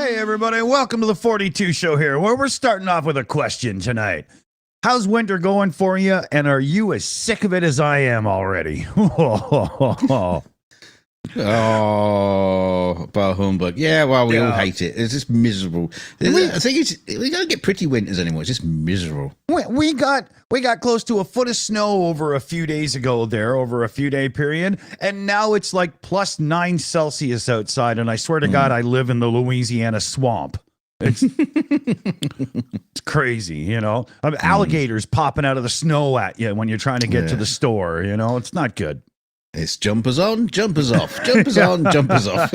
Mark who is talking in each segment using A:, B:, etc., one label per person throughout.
A: Hey, everybody. Welcome to the 42 show here, where we're starting off with a question tonight. How's winter going for you, and are you as sick of it as I am already?
B: Oh, bah humbug. Yeah, well, we all hate it. It's just miserable. I think we don't get pretty winters anymore. It's just miserable.
A: We got close to a foot of snow over a few days ago there, over a few day period, and now it's like plus 9 Celsius outside, and I swear to God, I live in the Louisiana swamp. It's, it's crazy, you know? Alligators popping out of the snow at you when you're trying to get to the store, you know? It's not good.
B: It's jumpers on, jumpers off, jumpers on, jumpers off.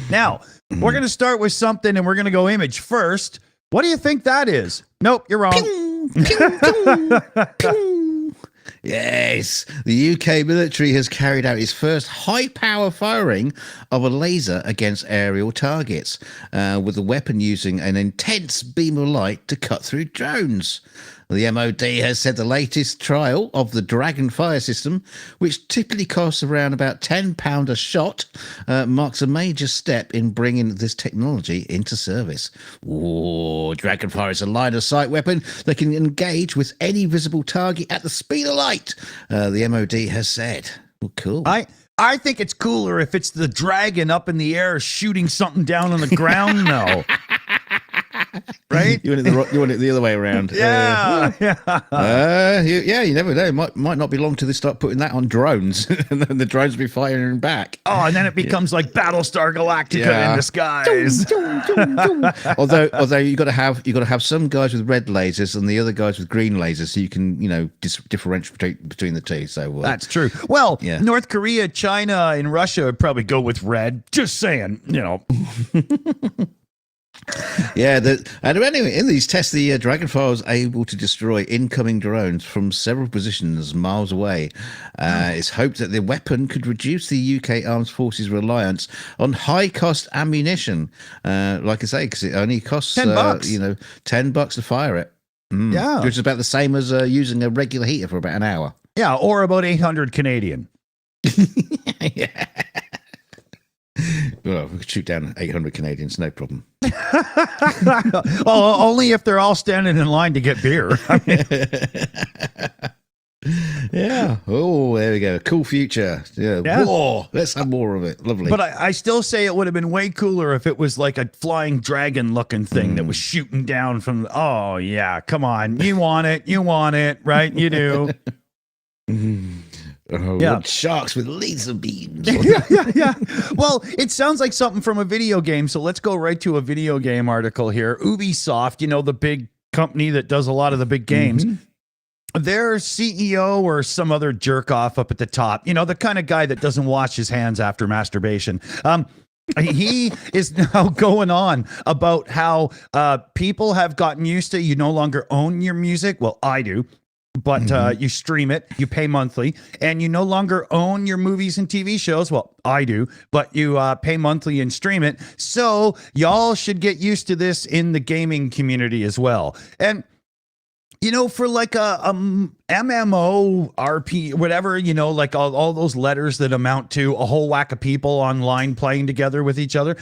A: Now, we're going to start with something, and we're going to go image first. What do you think that is? Nope, you're wrong.
B: Pew, pew, pew, pew. Yes, the UK military has carried out its first high-power firing of a laser against aerial targets, with the weapon using an intense beam of light to cut through drones. The MOD has said the latest trial of the Dragonfire system, which typically costs around about £10 a shot, marks a major step in bringing this technology into service. Ooh, Dragonfire is a line-of-sight weapon that can engage with any visible target at the speed of light, the MOD has said. Well, cool.
A: I think it's cooler if it's the dragon up in the air shooting something down on the ground now. Right?
B: You want it the other way around.
A: Yeah.
B: You never know. Might not be long till they start putting that on drones, and then the drones will be firing back.
A: Oh, and then it becomes like Battlestar Galactica in disguise.
B: although you got to have some guys with red lasers and the other guys with green lasers, so you can differentiate between the two. So
A: that's true. Well, North Korea, China, and Russia would probably go with red. Just saying, you know.
B: And anyway, in these tests, the Dragonfire was able to destroy incoming drones from several positions miles away. It's hoped that the weapon could reduce the UK Armed Forces' reliance on high-cost ammunition. Like I say, because it only costs $10, $10 to fire it. Which is about the same as using a regular heater for about an hour.
A: Yeah, or about 800 Canadian.
B: Yeah. Well, we could shoot down 800 Canadians, no problem.
A: Well, only if they're all standing in line to get beer.
B: Yeah. Oh, there we go. Cool future. Yeah. Whoa, let's have more of it. Lovely.
A: But I still say it would have been way cooler if it was like a flying dragon looking thing that was shooting down from. Oh, yeah. Come on. You want it, right? You do.
B: Sharks with laser beams.
A: Yeah. Well, it sounds like something from a video game, so let's go right to a video game article here. Ubisoft, the big company that does a lot of the big games. Their CEO or some other jerk off up at the top, the kind of guy that doesn't wash his hands after masturbation. He is now going on about how people have gotten used to you no longer own your music. Well, I do. But you stream it, you pay monthly, and you no longer own your movies and TV shows. Well, I do, but you pay monthly and stream it. So y'all should get used to this in the gaming community as well. And, for like a MMO, RP, whatever, like all those letters that amount to a whole whack of people online playing together with each other.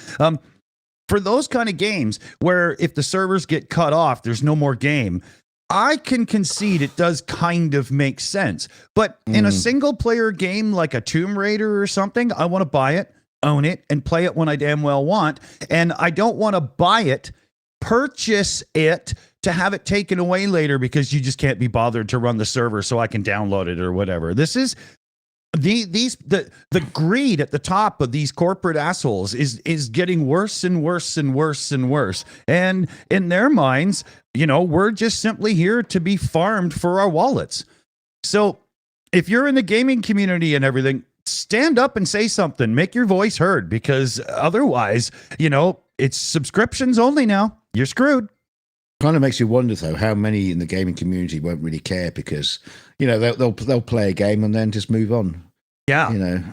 A: For those kind of games where if the servers get cut off, there's no more game. I can concede it does kind of make sense. But in a single player game like a Tomb Raider or something, I want to buy it, own it, and play it when I damn well want. And I don't want to buy it, purchase it to have it taken away later because you just can't be bothered to run the server so I can download it or whatever. This is the greed at the top of these corporate assholes is getting worse and worse and worse and worse. And in their minds, we're just simply here to be farmed for our wallets. So if you're in the gaming community and everything, stand up and say something, make your voice heard, because otherwise, it's subscriptions only now. You're screwed.
B: Kind of makes you wonder, though, how many in the gaming community won't really care because, they'll play a game and then just move on.
A: Yeah.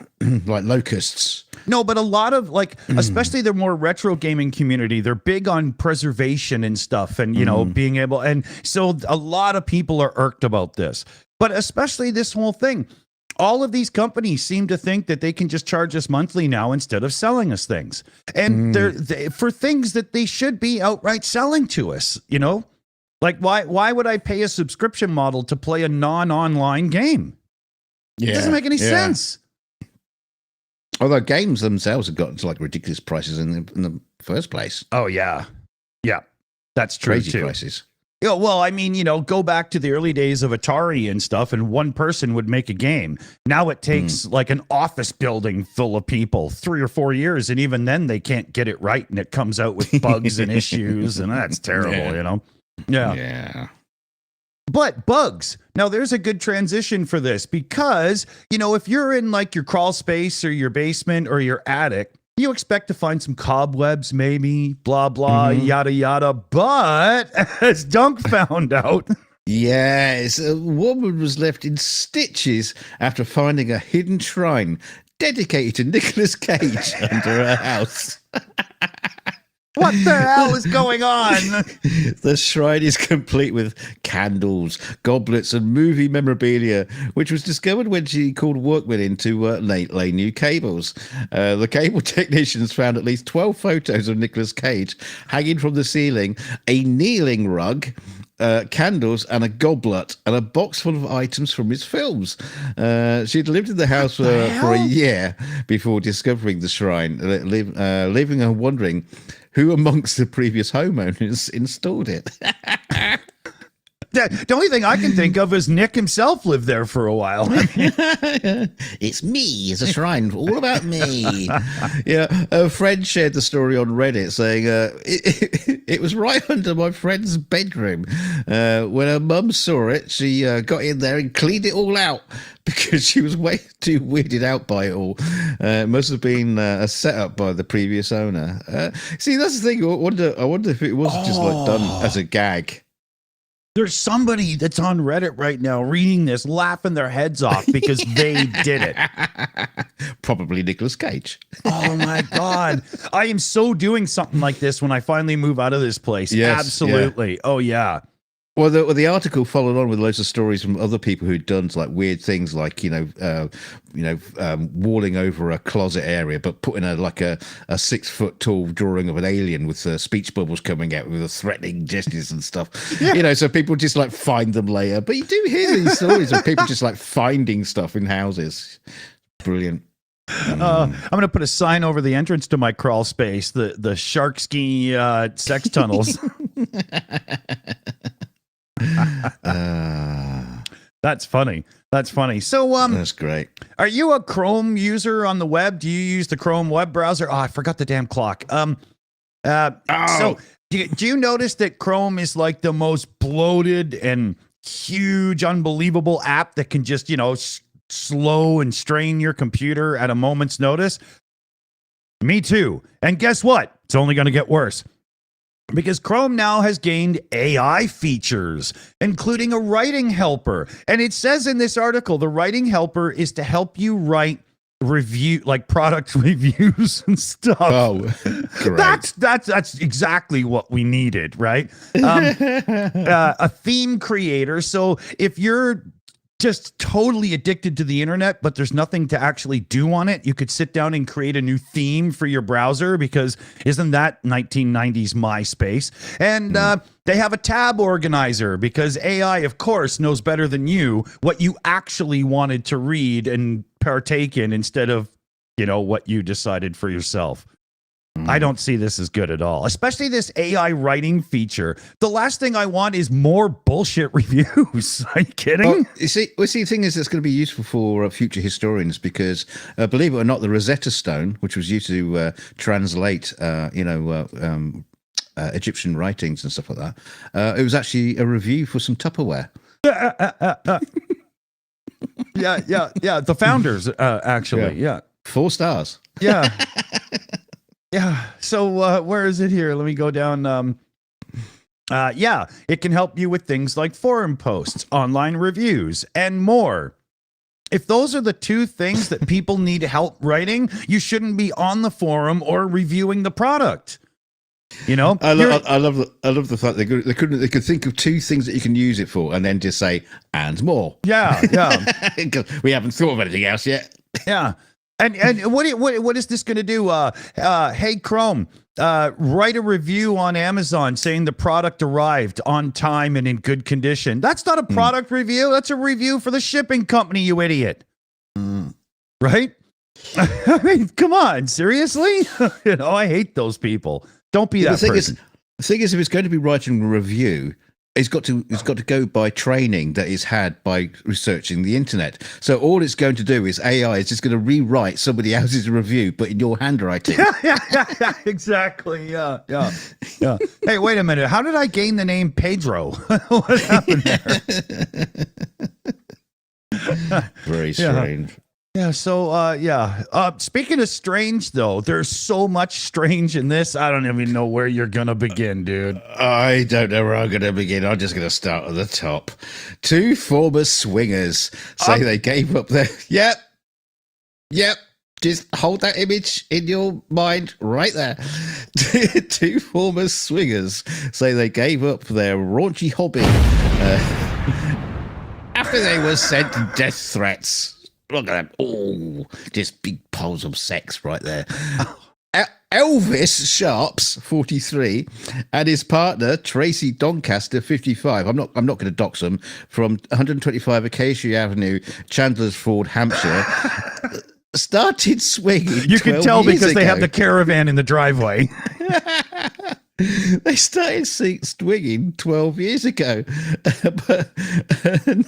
B: Like locusts.
A: No, but a lot of especially the more retro gaming community, they're big on preservation and stuff and, being able. And so a lot of people are irked about this, but especially this whole thing. all of these companies seem to think that they can just charge us monthly now instead of selling us things. And for things that they should be outright selling to us, you know? Like, why would I pay a subscription model to play a non-online game? It doesn't make any sense.
B: Although games themselves have gotten to like ridiculous prices in the first place.
A: Oh, yeah. Yeah, that's true,
B: Crazy
A: too.
B: prices.
A: Yeah, well, I mean, you know, go back to the early days of Atari and stuff, and one person would make a game. Now it takes like an office building full of people 3 or 4 years, and even then they can't get it right, and it comes out with bugs and issues, and that's terrible, you know? Yeah. But bugs. Now, there's a good transition for this because, you know, if you're in like your crawl space or your basement or your attic, you expect to find some cobwebs, maybe, blah, blah, yada, yada. But as Dunk found out.
B: Yes, a woman was left in stitches after finding a hidden shrine dedicated to Nicolas Cage under her house.
A: What the hell is going on?
B: The shrine is complete with candles, goblets, and movie memorabilia, which was discovered when she called workmen in to lay new cables. The cable technicians found at least 12 photos of Nicolas Cage hanging from the ceiling, a kneeling rug, candles, and a goblet, and a box full of items from his films. She'd lived in the house for a year before discovering the shrine, leaving her wondering who amongst the previous homeowners installed it.
A: The only thing I can think of is Nick himself lived there for a while.
B: It's me. It's a shrine all about me. Yeah, a friend shared the story on Reddit saying it was right under my friend's bedroom. When her mum saw it, she got in there and cleaned it all out because she was way too weirded out by it all. It must have been a setup by the previous owner. See, that's the thing. I wonder if it was just like done as a gag.
A: There's somebody that's on Reddit right now reading this, laughing their heads off because they did it.
B: Probably Nicolas Cage.
A: Oh my God. I am so doing something like this when I finally move out of this place.
B: Yes,
A: absolutely. Yeah. Oh yeah.
B: Well, the article followed on with loads of stories from other people who'd done like weird things, like walling over a closet area, but putting a 6 foot tall drawing of an alien with speech bubbles coming out with threatening gestures and stuff. Yeah. You know, so people just like find them later. But you do hear these stories of people just like finding stuff in houses. Brilliant.
A: I'm going to put a sign over the entrance to my crawl space, the shark ski sex tunnels. That's funny. So
B: that's great.
A: Are you a Chrome user on the web? Do you use the Chrome web browser? Oh, I forgot the damn clock. So do you notice that Chrome is like the most bloated and huge, unbelievable app that can just, you know, slow and strain your computer at a moment's notice? Me too. And guess what? It's only going to get worse. Because Chrome now has gained AI features, including a writing helper. And it says in this article, the writing helper is to help you write product reviews and stuff.
B: Oh, great.
A: That's exactly what we needed, right? A theme creator. So if you're just totally addicted to the internet, but there's nothing to actually do on it, you could sit down and create a new theme for your browser, because isn't that 1990s MySpace? And they have a tab organizer, because AI, of course, knows better than you what you actually wanted to read and partake in instead of, you know, what you decided for yourself. I don't see this as good at all, especially this AI writing feature. The last thing I want is more bullshit reviews. Are you kidding?
B: Well, the thing is, it's going to be useful for future historians, because believe it or not, the Rosetta Stone, which was used to translate, Egyptian writings and stuff like that, it was actually a review for some Tupperware.
A: Yeah. The founders, actually. Yeah.
B: 4 stars.
A: Yeah. Yeah. So where is it here? Let me go down. It can help you with things like forum posts, online reviews, and more. If those are the 2 things that people need help writing, you shouldn't be on the forum or reviewing the product. You know,
B: I love the fact they could think of two things that you can use it for, and then just say and more.
A: Yeah, yeah.
B: We haven't thought of anything else yet.
A: Yeah. And what is this going to do? Hey, Chrome, write a review on Amazon saying the product arrived on time and in good condition. That's not a product review. That's a review for the shipping company, you idiot. Right? I mean, come on, seriously? I hate those people. Don't be that person.
B: The thing is, if it's going to be writing a review, it's got to go by training that is had by researching the internet. So all it's going to do is AI is just going to rewrite somebody else's review, but in your handwriting.
A: Yeah, exactly. Yeah. Hey, wait a minute. How did I gain the name Pedro? What happened there?
B: Very strange.
A: Yeah, so, speaking of strange, though, there's so much strange in this. I don't even know where you're going to begin, dude.
B: I don't know where I'm going to begin. I'm just going to start at the top. Two former swingers say they gave up their... Yep. Just hold that image in your mind right there. Two former swingers say they gave up their raunchy hobby after they were sent death threats. Look at them. Oh, just big piles of sex right there. Elvis Sharps, 43, and his partner, Tracy Doncaster, 55. I'm not going to dox them, from 125 Acacia Avenue, Chandlersford, Hampshire. Started swinging.
A: You can tell because they have
B: ago.
A: the caravan in the driveway.
B: They started swinging 12 years ago, but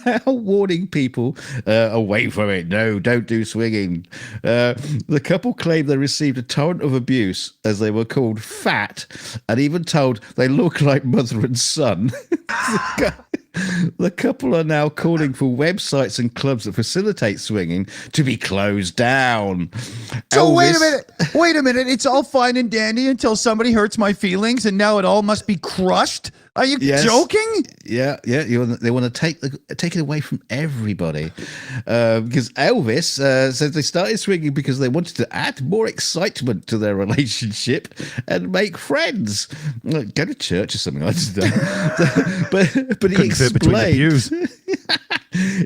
B: now warning people away from it. No, don't do swinging. The couple claimed they received a torrent of abuse as they were called fat and even told they look like mother and son. The couple are now calling for websites and clubs that facilitate swinging to be closed down.
A: So wait a minute. It's all fine and dandy until somebody hurts my feelings, and now it all must be crushed. Are you joking?
B: Yeah. They want to take it away from everybody, because Elvis says they started swinging because they wanted to add more excitement to their relationship and make friends. Go to church or something. I don't know. But he explained.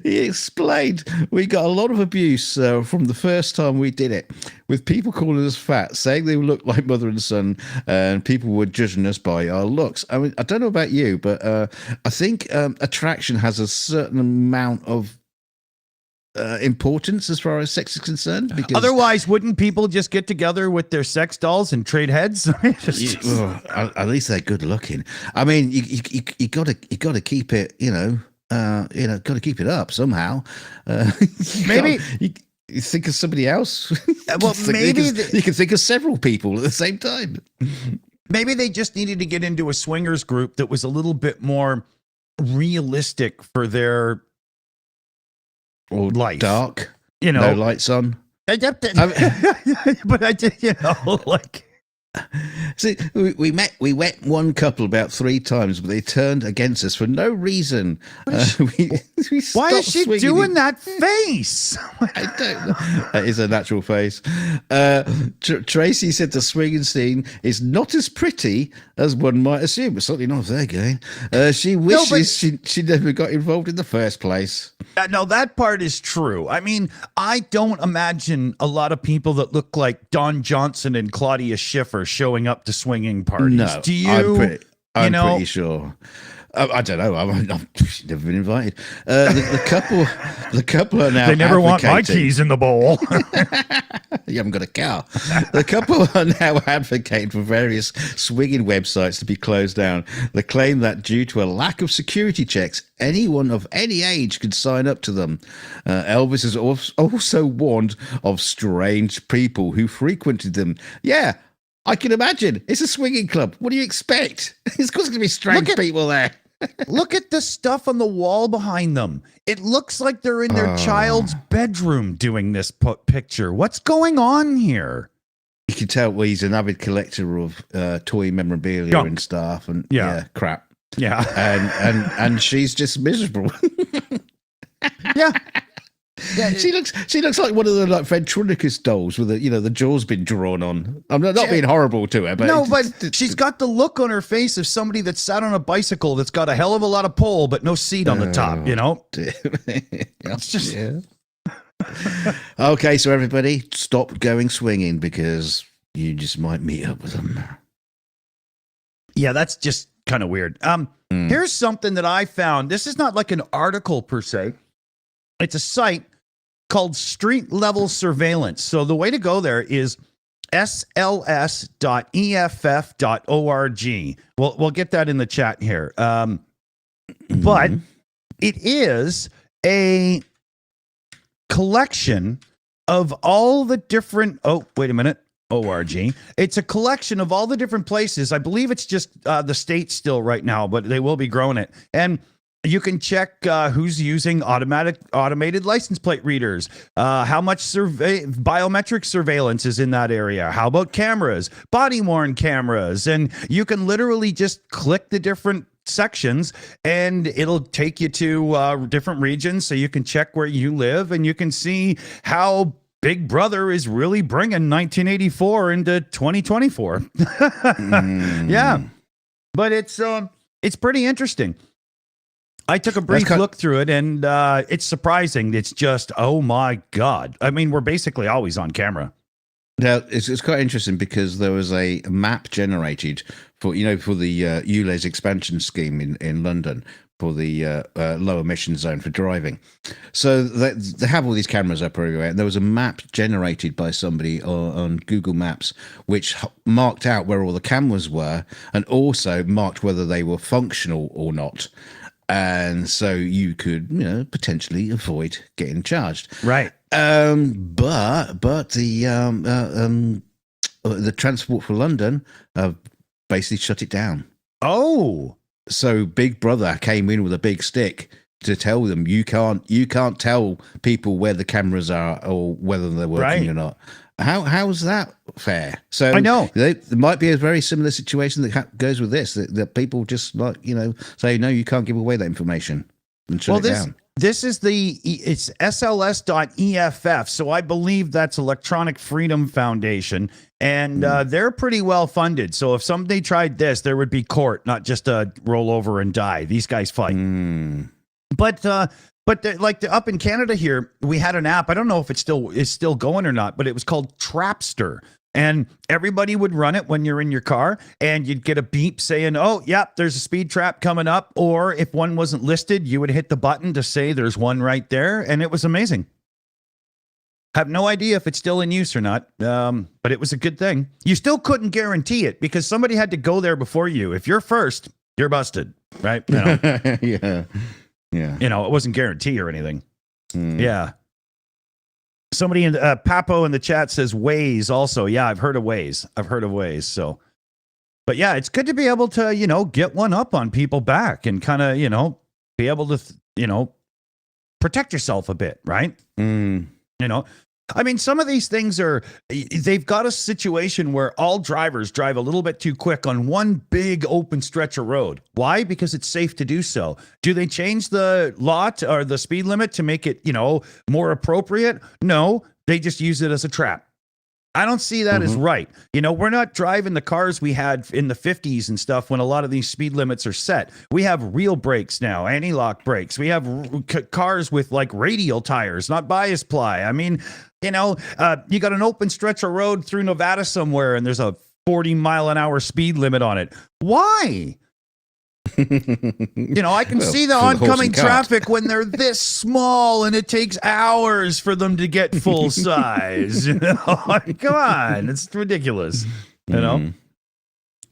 B: He explained we got a lot of abuse from the first time we did it, with people calling us fat, saying they look like mother and son, and people were judging us by our looks. I mean, I don't know about you, but I think attraction has a certain amount of importance as far as sex is concerned. Because
A: otherwise, wouldn't people just get together with their sex dolls and trade heads?
B: At least they're good looking. I mean, you got to keep it. Got to keep it up somehow.
A: Maybe
B: you think of somebody else.
A: Well, maybe
B: you can think of several people at the same time.
A: Maybe they just needed to get into a swingers group that was a little bit more realistic for their life.
B: Dark,
A: no
B: lights on.
A: But I did, like.
B: See, we met one couple about 3 times, but they turned against us for no reason.
A: Why is she doing that face?
B: I don't know. That is a natural face. Tracy said the swinging scene is not as pretty as one might assume, but certainly not if they're going. She wishes she never got involved in the first place.
A: No, that part is true. I mean, I don't imagine a lot of people that look like Don Johnson and Claudia Schiffer showing up to swinging parties.
B: No,
A: do you?
B: I'm pretty sure. I don't know. I've never been invited. The couple are now.
A: They never want my keys in the bowl.
B: You haven't got a car. The couple are now advocating for various swinging websites to be closed down. They claim that due to a lack of security checks, anyone of any age could sign up to them. Elvis has also warned of strange people who frequented them. Yeah, I can imagine. It's a swinging club. What do you expect? There's going to be strange people there.
A: Look at the stuff on the wall behind them. It looks like they're in their child's bedroom doing this picture. What's going on here?
B: You can tell he's an avid collector of toy memorabilia and stuff, and crap.
A: Yeah,
B: and she's just miserable.
A: Yeah. Yeah,
B: She looks like one of the like ventriloquist dolls with the jaw's been drawn on. I'm not being horrible to her, but
A: no, but she's got the look on her face of somebody that sat on a bicycle that's got a hell of a lot of pole but no seat on the top. You know,
B: it's just okay. So everybody, stop going swinging because you just might meet up with them.
A: Yeah, that's just kind of weird. Here's something that I found. This is not like an article per se. It's a site called Street Level Surveillance. So the way to go there is sls.eff.org. We'll get that in the chat here. But it is a collection of all the different. Oh, wait a minute. ORG. It's a collection of all the different places. I believe it's just the state still right now, but they will be growing it. And you can check who's using automated license plate readers, how much biometric surveillance is in that area, how about cameras, body-worn cameras, and you can literally just click the different sections and it'll take you to different regions so you can check where you live and you can see how Big Brother is really bringing 1984 into 2024. Yeah, but it's pretty interesting. I took a brief look through it, and it's surprising. It's just, oh my God. I mean, we're basically always on camera.
B: Now, it's quite interesting because there was a map generated for the ULEZ expansion scheme in London for the low emission zone for driving. So they have all these cameras up everywhere, and there was a map generated by somebody on Google Maps which marked out where all the cameras were and also marked whether they were functional or not. And so you could, potentially avoid getting charged.
A: Right.
B: But the Transport for London basically shut it down.
A: Oh.
B: So Big Brother came in with a big stick to tell them you can't tell people where the cameras are or whether they're working or not. How is that fair? So
A: I know
B: there might be a very similar situation that goes with this that people just say no, you can't give away that information and shut it down.
A: This is it's sls.eff. So I believe that's Electronic Freedom Foundation, and they're pretty well funded. So if somebody tried this, there would be court, not just a roll over and die. These guys fight. But up in Canada here, we had an app. I don't know if it is still going or not, but it was called Trapster. And everybody would run it when you're in your car, and you'd get a beep saying, oh, yeah, there's a speed trap coming up. Or if one wasn't listed, you would hit the button to say there's one right there. And it was amazing. Have no idea if it's still in use or not, but it was a good thing. You still couldn't guarantee it because somebody had to go there before you. If you're first, you're busted, right?
B: Yeah.
A: It wasn't guarantee or anything. Yeah. Somebody in Papo in the chat says Waze also. Yeah, I've heard of Waze. So, but yeah, it's good to be able to, get one up on people back and kind of, be able to, protect yourself a bit, right? I mean, some of these things they've got a situation where all drivers drive a little bit too quick on one big open stretch of road. Why? Because it's safe to do so. Do they change the lot or the speed limit to make it, more appropriate? No, they just use it as a trap. I don't see that as right. We're not driving the cars we had in the 50s and stuff when a lot of these speed limits are set. We have real brakes now, anti-lock brakes. We have cars with like radial tires, not bias ply. I mean, you got an open stretch of road through Nevada somewhere and there's a 40-mile-an-hour speed limit on it. Why? I can see the oncoming traffic when they're this small and it takes hours for them to get full size. Come on, it's ridiculous.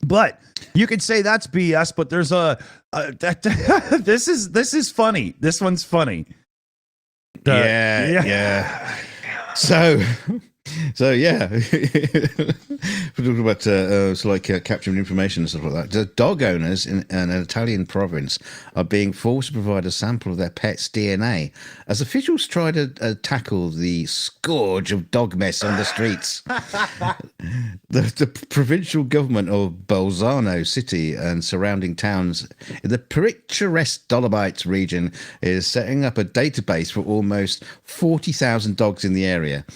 A: But you could say that's BS. But there's this is funny. This one's funny.
B: Yeah. So So yeah, we're talking about capturing information and stuff like that. The dog owners in an Italian province are being forced to provide a sample of their pet's DNA as officials try to tackle the scourge of dog mess on the streets. The provincial government of Bolzano City and surrounding towns in the picturesque Dolomites region is setting up a database for almost 40,000 dogs in the area.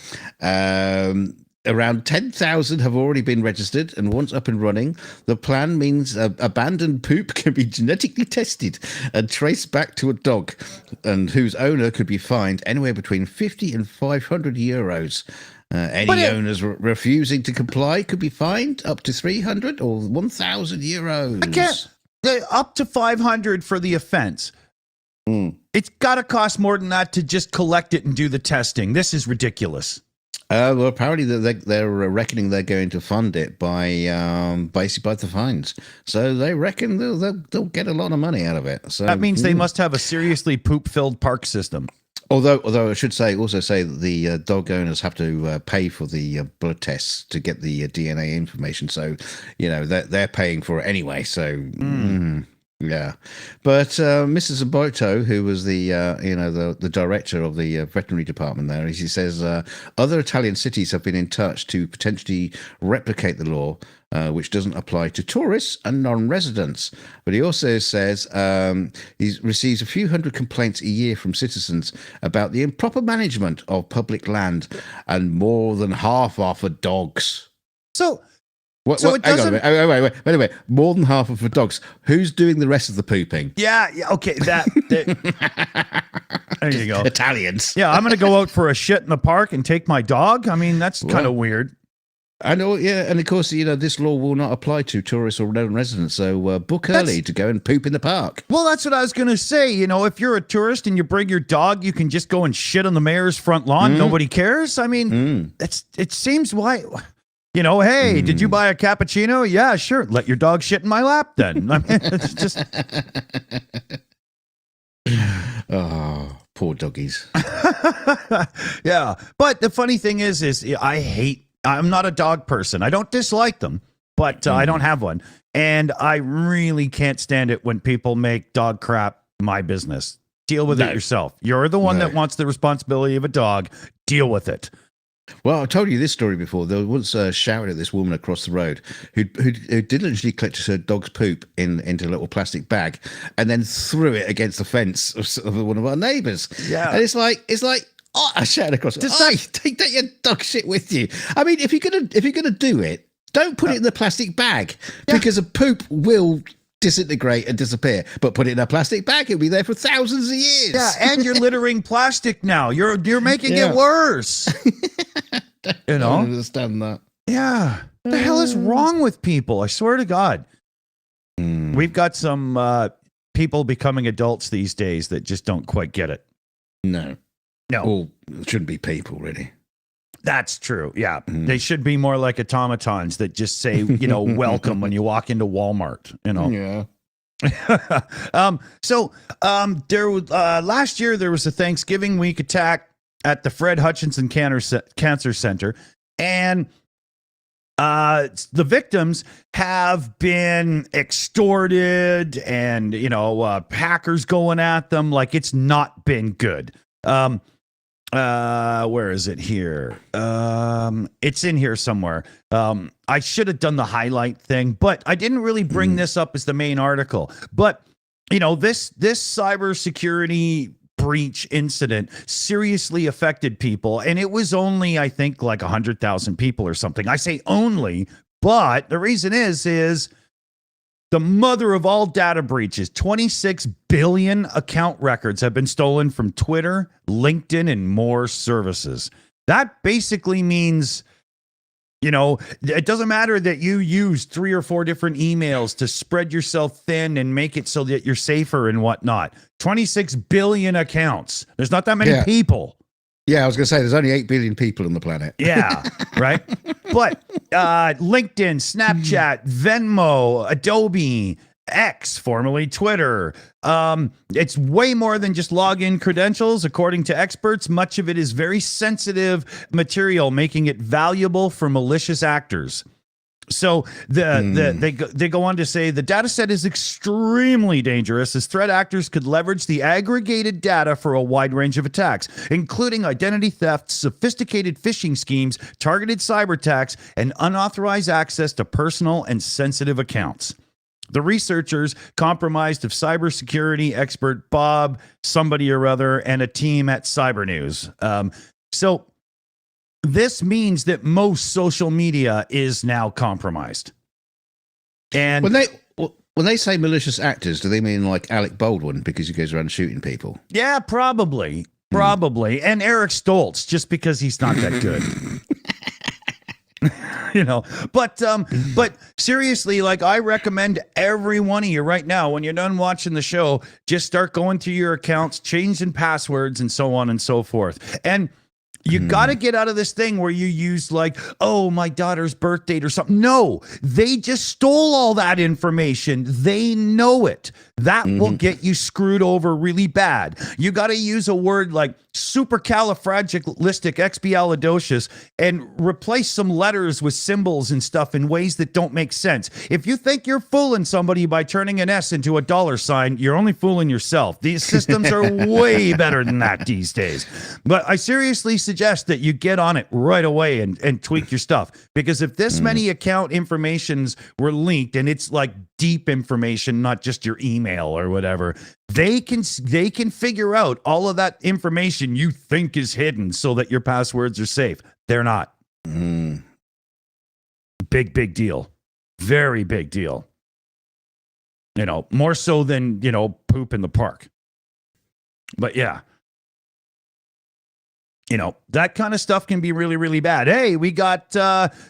B: Around 10,000 have already been registered, and once up and running, the plan means abandoned poop can be genetically tested and traced back to a dog, and whose owner could be fined anywhere between 50 and 500 euros. Any owners refusing to comply could be fined up to 300 or 1,000 euros.
A: I can't. Up to 500 for the offense. It's got to cost more than that to just collect it and do the testing. This is ridiculous.
B: Well, apparently they're reckoning they're going to fund it by basically by the fines. So they reckon they'll get a lot of money out of it. So
A: that means they must have a seriously poop-filled park system.
B: Although I should also say that the dog owners have to pay for the blood tests to get the DNA information. So they're paying for it anyway. So. Yeah, but Mr. Zaboto, who was the director of the veterinary department there, he says other Italian cities have been in touch to potentially replicate the law, which doesn't apply to tourists and non-residents. But he also says he receives a few hundred complaints a year from citizens about the improper management of public land, and more than half are for dogs.
A: So.
B: It doesn't. Wait. More than half of the dogs. Who's doing the rest of the pooping?
A: Yeah. Okay. There you go.
B: Italians.
A: Yeah. I'm going to go out for a shit in the park and take my dog. I mean, that's kind of weird.
B: I know. Yeah. And of course, this law will not apply to tourists or non-residents. So book early to go and poop in the park.
A: Well, that's what I was going to say. If you're a tourist and you bring your dog, you can just go and shit on the mayor's front lawn. Nobody cares. I mean, it seems why. Hey, did you buy a cappuccino? Yeah, sure. Let your dog shit in my lap then. I mean, it's just.
B: Oh, poor doggies.
A: Yeah. But the funny thing is I'm not a dog person. I don't dislike them, but I don't have one. And I really can't stand it when people make dog crap my business. Deal with it yourself. You're the one that wants the responsibility of a dog. Deal with it.
B: Well, I told you this story before. There was once shouted at this woman across the road who diligently collected her dog's poop into a little plastic bag and then threw it against the fence of one of our neighbours. Yeah, and it's like oh, I shouted across. Take that your dog shit with you. I mean, if you're gonna do it, don't put it in the plastic bag because a poop will disintegrate and disappear, but put it in a plastic bag, it'll be there for thousands of years.
A: Yeah, and you're littering plastic now. You're making it worse.
B: I don't understand that.
A: Yeah. What the hell is wrong with people? I swear to God. We've got some people becoming adults these days that just don't quite get it.
B: No. Well, it shouldn't be people, really.
A: That's true. Yeah. They should be more like automatons that just say, welcome when you walk into Walmart,
B: Yeah.
A: There was last year there was a Thanksgiving week attack at the Fred Hutchinson Cancer Center, and the victims have been extorted, and hackers going at them. Like, it's not been good. Where is it here? It's in here somewhere. I should have done the highlight thing, but I didn't really bring this up as the main article. But this cybersecurity breach incident seriously affected people, and it was only, I think, like 100,000 people or something. I say only, but the reason is the mother of all data breaches. 26 billion account records have been stolen from Twitter, LinkedIn, and more services. That basically means, it doesn't matter that you use 3 or 4 different emails to spread yourself thin and make it so that you're safer and whatnot. 26 billion accounts. There's not that many people.
B: Yeah, I was going to say there's only 8 billion people on the planet.
A: Yeah, right? But LinkedIn, Snapchat, Venmo, Adobe, X, formerly Twitter. It's way more than just login credentials. According to experts, much of it is very sensitive material, making it valuable for malicious actors. So they go on to say the data set is extremely dangerous as threat actors could leverage the aggregated data for a wide range of attacks, including identity theft, sophisticated phishing schemes, targeted cyber attacks, and unauthorized access to personal and sensitive accounts. The researchers, comprised of cybersecurity expert Bob, somebody or other, and a team at Cyber News. So this means that most social media is now compromised. And
B: when they say malicious actors, do they mean like Alec Baldwin because he goes around shooting people?
A: Yeah, probably. And Eric Stoltz, just because he's not that good. But seriously, like, I recommend every one of you right now, when you're done watching the show, just start going through your accounts, changing passwords, and so on and so forth. And you got to get out of this thing where you use like, oh, my daughter's birth date or something. No, they just stole all that information. They know it. That will get you screwed over really bad. You got to use a word like supercalifragilisticexpialidocious and replace some letters with symbols and stuff in ways that don't make sense. If you think you're fooling somebody by turning an S into a $sign, you're only fooling yourself. These systems are way better than that these days. But I seriously suggest that you get on it right away and tweak your stuff. Because if this many account informations were leaked, and it's like deep information, not just your email or whatever, they can figure out all of that information you think is hidden so that your passwords are safe. They're not. Big deal. Very big deal. More so than, poop in the park. But yeah. That kind of stuff can be really, really bad. Hey, we got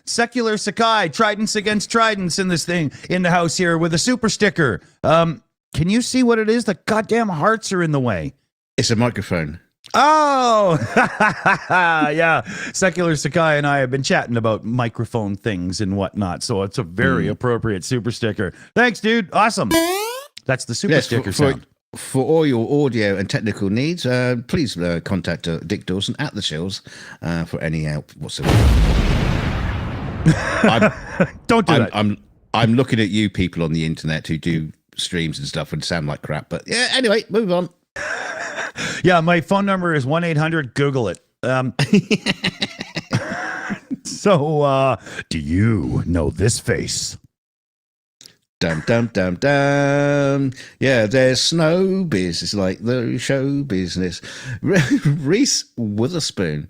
A: Secular Sakai, Tridents against Tridents in this thing in the house here with a super sticker. Can you see what it is? The goddamn hearts are in the way.
B: It's a microphone.
A: Oh, yeah. Secular Sakai and I have been chatting about microphone things and whatnot. So it's a very appropriate super sticker. Thanks, dude. Awesome. That's the super sticker sound.
B: For all your audio and technical needs, please contact Dick Dawson at the Shills for any help whatsoever.
A: Don't do that.
B: I'm looking at you people on the internet who do streams and stuff and sound like crap. But yeah, anyway, move on.
A: Yeah, my phone number is 1-800 Google it. So, do you know this face?
B: Dum dum dum dum. Yeah, there's snowbiz. It's like the show business. Reese Witherspoon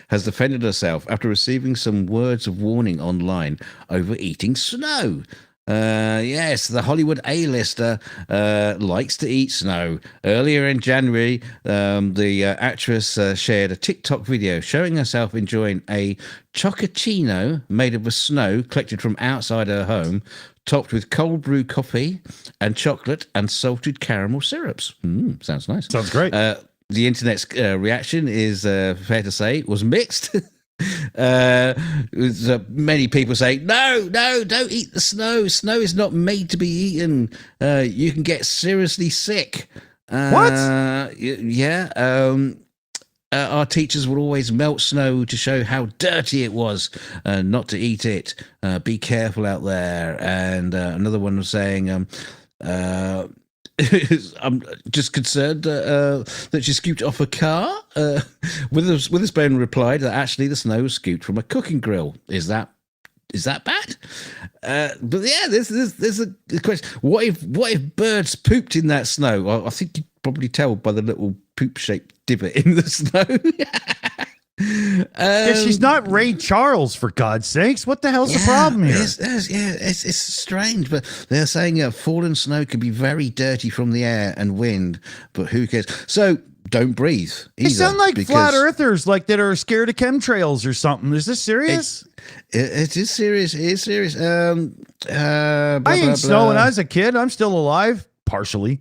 B: has defended herself after receiving some words of warning online over eating snow. Yes, the Hollywood A-lister likes to eat snow. Earlier in January, the actress shared a TikTok video showing herself enjoying a chocochino made of snow collected from outside her home, topped with cold brew coffee and chocolate and salted caramel syrups. Sounds nice.
A: Sounds great.
B: The internet's reaction is fair to say was mixed. Many people say, no, don't eat the snow. Snow is not made to be eaten. You can get seriously sick.
A: What?
B: Yeah. Our teachers would always melt snow to show how dirty it was, not to eat it. Be careful out there. And another one was saying, I'm just concerned that she scooped off a car. Witherspoon replied that actually the snow was scooped from a cooking grill. Is that bad? But yeah, there's a question. What if birds pooped in that snow? Well, I think you'd probably tell by the little poop-shaped divot in the snow.
A: She's not Ray Charles, for God's sakes. What the hell's the problem here?
B: It's strange, but they're saying fallen snow can be very dirty from the air and wind, but who cares? So don't breathe either.
A: They sound like flat earthers, like that are scared of chemtrails or something. Is this serious?
B: It is serious. It is serious.
A: I ate snow when I was a kid. I'm still alive, partially.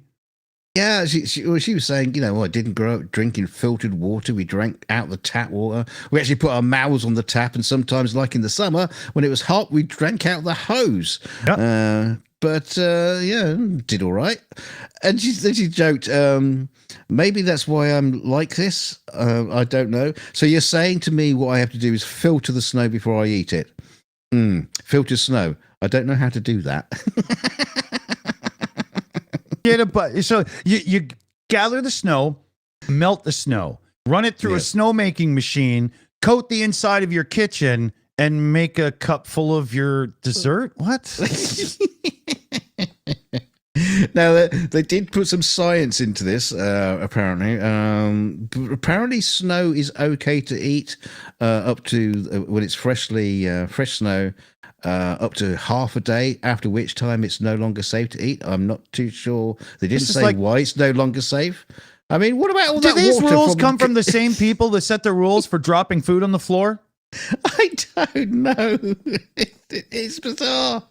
B: Yeah, she was saying, I didn't grow up drinking filtered water. We drank out the tap water. We actually put our mouths on the tap, and sometimes, like in the summer, when it was hot, we drank out the hose.
A: Yep.
B: But yeah, did all right. And she joked, maybe that's why I'm like this. I don't know. So you're saying to me what I have to do is filter the snow before I eat it? Filter snow. I don't know how to do that.
A: So you gather the snow, melt the snow, run it through a snowmaking machine, coat the inside of your kitchen, and make a cup full of your dessert. What?
B: Now they did put some science into this. Apparently, apparently snow is okay to eat up to when it's fresh snow. Up to half a day, after which time it's no longer safe to eat. I'm not too sure. They didn't say why it's no longer safe. I mean, what about all that water?
A: Do these rules come from the same people that set the rules for dropping food on the floor?
B: I don't know. It's bizarre.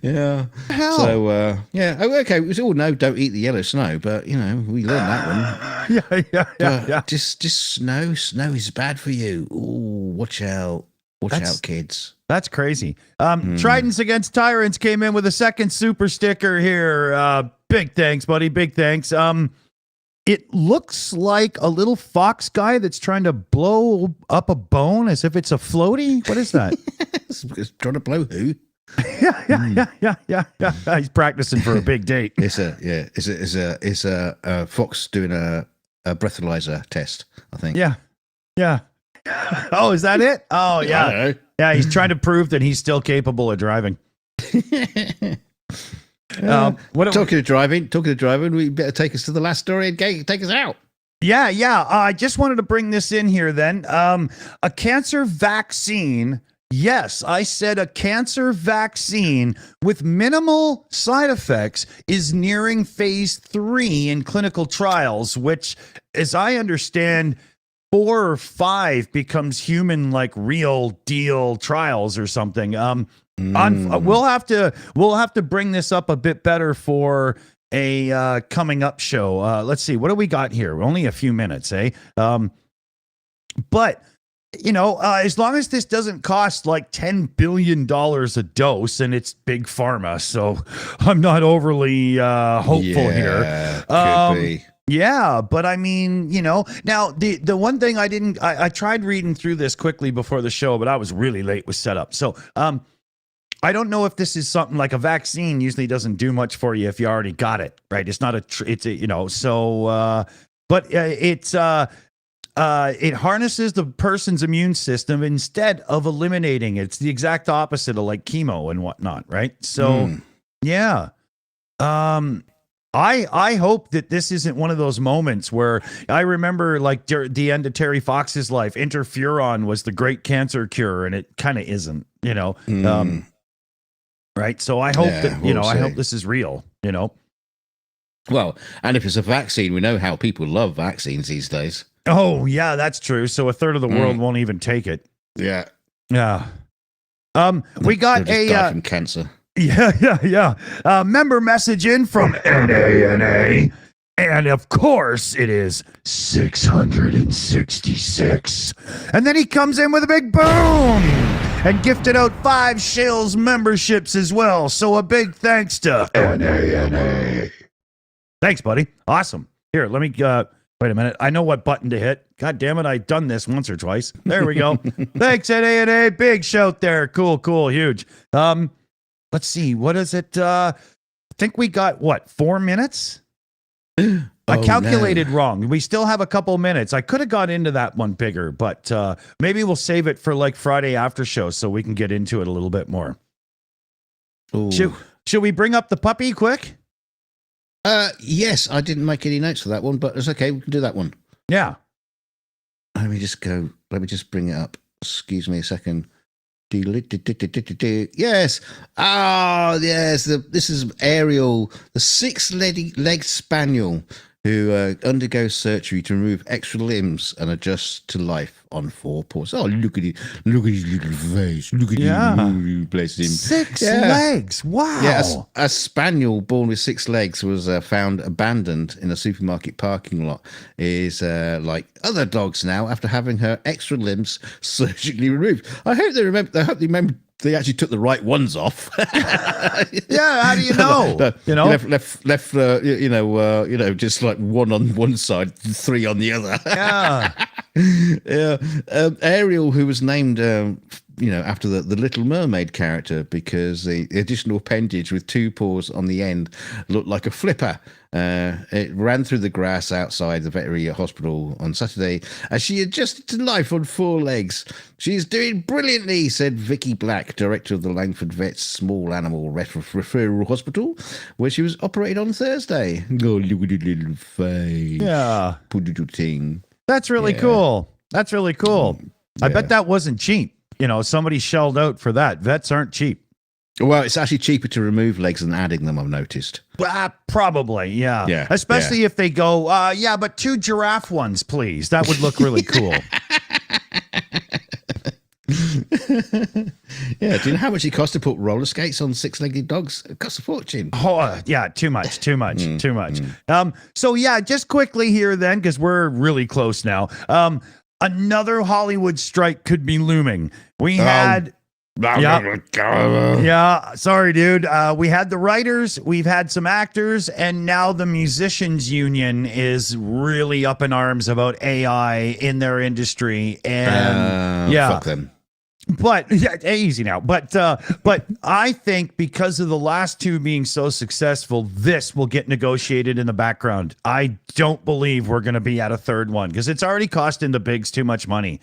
B: Yeah.
A: Hell.
B: So, yeah. Oh, okay. We all know don't eat the yellow snow, but, we learned that
A: one. Yeah.
B: Just snow. Snow is bad for you. Ooh, watch out. Watch out, kids.
A: That's crazy. Tridents Against Tyrants came in with a second super sticker here. Big thanks, buddy. Big thanks. It looks like a little fox guy that's trying to blow up a bone as if it's a floaty. What is that?
B: Trying to blow who?
A: Yeah. He's practicing for a big date.
B: It's a fox doing a breathalyzer test, I think.
A: Yeah. Oh, is that it? Oh, yeah. Yeah, he's trying to prove that he's still capable of driving.
B: Talking of driving, we better take us to the last story and take us out.
A: Yeah. I just wanted to bring this in here then. A cancer vaccine. Yes, I said a cancer vaccine with minimal side effects is nearing phase 3 in clinical trials, which, as I understand, 4 or 5 becomes human, like real deal trials or something. We'll have to bring this up a bit better for a coming up show. Let's see, what do we got here? Only a few minutes, eh? But as long as this doesn't cost like $10 billion a dose, and it's big pharma, so I'm not overly hopeful here.
B: Could be.
A: Yeah, but I mean, now the one thing I tried reading through this quickly before the show, but I was really late with setup. So I don't know if this is something like a vaccine usually doesn't do much for you if you already got it, right? It's not it harnesses the person's immune system instead of eliminating it. It's the exact opposite of like chemo and whatnot, right? So yeah. I hope that this isn't one of those moments where I remember like the end of Terry Fox's life, interferon was the great cancer cure, and it kind of isn't, right? So I hope I hope this is real,
B: Well, and if it's a vaccine, we know how people love vaccines these days.
A: Oh, yeah, that's true. So a third of the world won't even take it.
B: Yeah.
A: Yeah. We got
B: die from cancer.
A: Yeah. Member message in from NANA. And of course, it is 666. And then he comes in with a big boom and gifted out 5 Shills memberships as well. So a big thanks to NANA. Thanks, buddy. Awesome. Here, let me wait a minute. I know what button to hit. God damn it. I've done this once or twice. There we go. Thanks, NANA. Big shout there. Cool. Huge. Let's see. What is it? I think we got, 4 minutes? I calculated wrong. We still have a couple minutes. I could have got into that one bigger, but maybe we'll save it for like Friday after show so we can get into it a little bit more. Should we bring up the puppy quick?
B: Yes, I didn't make any notes for that one, but it's okay. We can do that one.
A: Yeah.
B: Let me just bring it up. Excuse me a second. Yes. Yes. This is Ariel, the 6-legged spaniel. who undergoes surgery to remove extra limbs and adjust to life on 4 paws. Oh, look at it! Look at his little face! Look at him! Bless him!
A: 6 legs! Wow!
B: Yeah, a spaniel born with 6 legs was found abandoned in a supermarket parking lot. Is like other dogs now after having her extra limbs surgically removed. I hope they remember. They actually took the right ones off.
A: Yeah, how do you know?
B: Left. Just like one on one side, 3 on the other.
A: Yeah.
B: Yeah. Ariel, who was named, after the Little Mermaid character, because the additional appendage with 2 paws on the end looked like a flipper. It ran through the grass outside the veterinary hospital on Saturday as she adjusted to life on 4 legs. She's doing brilliantly, said Vicky Black, director of the Langford Vets Small Animal Referral Hospital, where she was operated on Thursday. Oh, look at the little face.
A: Yeah.
B: Put little thing.
A: That's really cool. That's really cool.
B: Yeah.
A: I bet that wasn't cheap. Somebody shelled out for that. Vets aren't cheap.
B: Well, it's actually cheaper to remove legs than adding them, I've noticed.
A: Probably, yeah.
B: Yeah.
A: Especially if they go, but 2 giraffe ones, please. That would look really cool.
B: Yeah. Do you know how much it costs to put roller skates on 6-legged dogs? It costs a fortune.
A: Oh, yeah, too much. Too much. So, yeah, just quickly here then, because we're really close now. Another Hollywood strike could be looming. We had... Yeah, sorry, dude. We had the writers, we've had some actors, and now the musicians union is really up in arms about AI in their industry. And
B: fuck them.
A: But easy now. But I think because of the last 2 being so successful, this will get negotiated in the background. I don't believe we're going to be at a 3rd one because it's already costing the bigs too much money.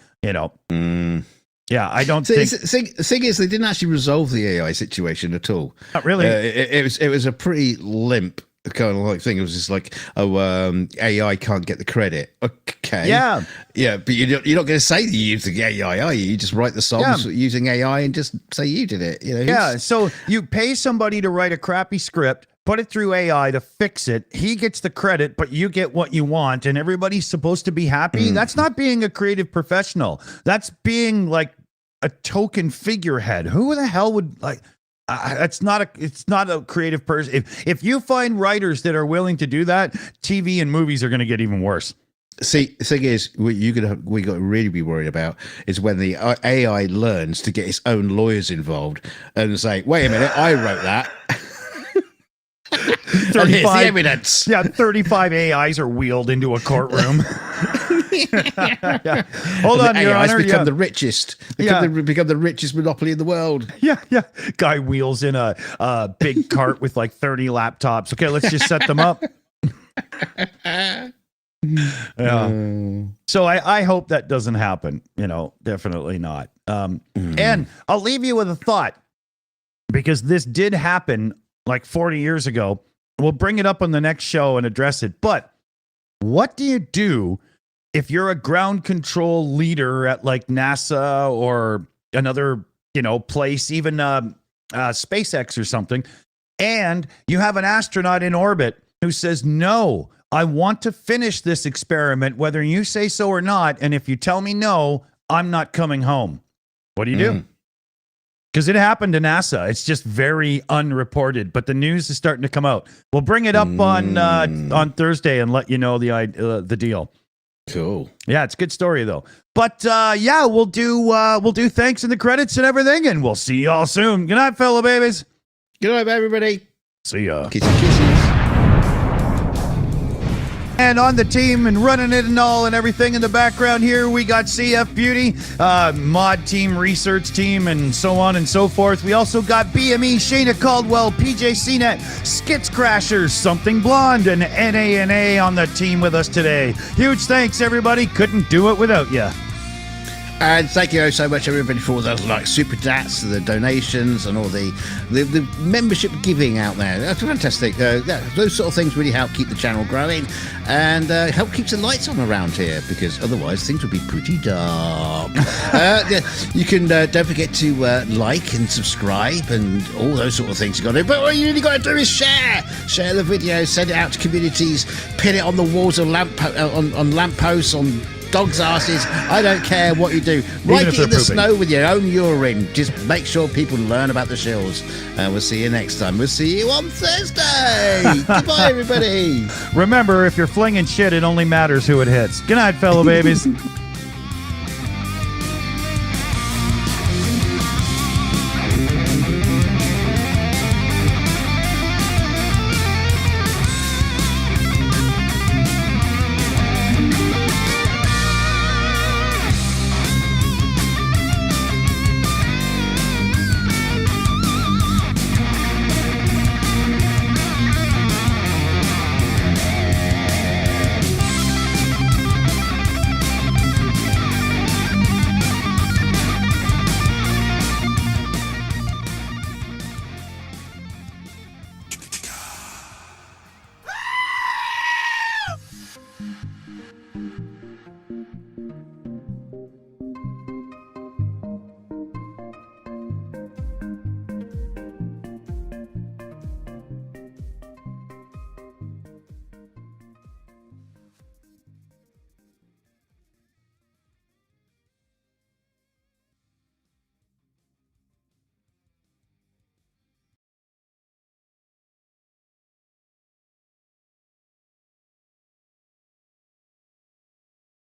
A: Yeah, I don't think.
B: The thing is, they didn't actually resolve the AI situation at all.
A: Not really.
B: It was a pretty limp kind of like thing. It was just like, AI can't get the credit. Okay.
A: Yeah.
B: Yeah, but you're not going to say that you use the AI, are you? You just write the songs using AI and just say you did it.
A: Yeah. So you pay somebody to write a crappy script, put it through AI to fix it. He gets the credit, but you get what you want, and everybody's supposed to be happy. That's not being a creative professional. That's being like a token figurehead. Who the hell would like? It's not a creative person. If you find writers that are willing to do that, TV and movies are going to get even worse.
B: See, the thing is, we got to really be worried about is when the AI learns to get its own lawyers involved and say, "Wait a minute, I wrote that."
A: 35,
B: and here's the evidence.
A: Yeah, 35 AIs are wheeled into a courtroom. Hold on, Your Honor.
B: Become the richest. Become the richest monopoly in the world.
A: Yeah. Guy wheels in a big cart with like 30 laptops. Okay, let's just set them up. Yeah. So I hope that doesn't happen. Definitely not. And I'll leave you with a thought, because this did happen like 40 years ago. We'll bring it up on the next show and address it. But what do you do if you're a ground control leader at like NASA or another, place, even SpaceX or something, and you have an astronaut in orbit who says, "No, I want to finish this experiment, whether you say so or not. And if you tell me no, I'm not coming home." What do you do? Because it happened to NASA. It's just very unreported, but the news is starting to come out. We'll bring it up on Thursday and let you know the deal.
B: Cool.
A: Yeah, it's a good story though. But we'll do thanks in the credits and everything, and we'll see y'all soon. Good night, fellow babies.
B: Good night, everybody.
A: See ya.
B: Kisses.
A: And on the team and running it and all and everything in the background here, we got CF Beauty, mod team, research team, and so on and so forth. We also got BME, Shayna Caldwell, PJ CNET, Skits Crashers, Something Blonde, and NA on the team with us today. Huge thanks, everybody. Couldn't do it without you.
B: And thank you so much, everybody, for all those like super chats, the donations, and all the membership giving out there. That's fantastic. Those sort of things really help keep the channel growing and help keep the lights on around here, because otherwise things would be pretty dark. You can don't forget to like and subscribe and all those sort of things you got to do. But what you really got to do is share the video, send it out to communities, pin it on the walls of on lampposts, on dogs' asses. I don't care what you do. Write it in the snow with your own urine. Just make sure people learn about the Shills. We'll see you next time. We'll see you on Thursday. Goodbye, everybody.
A: Remember, if you're flinging shit, it only matters who it hits. Good night, fellow babies.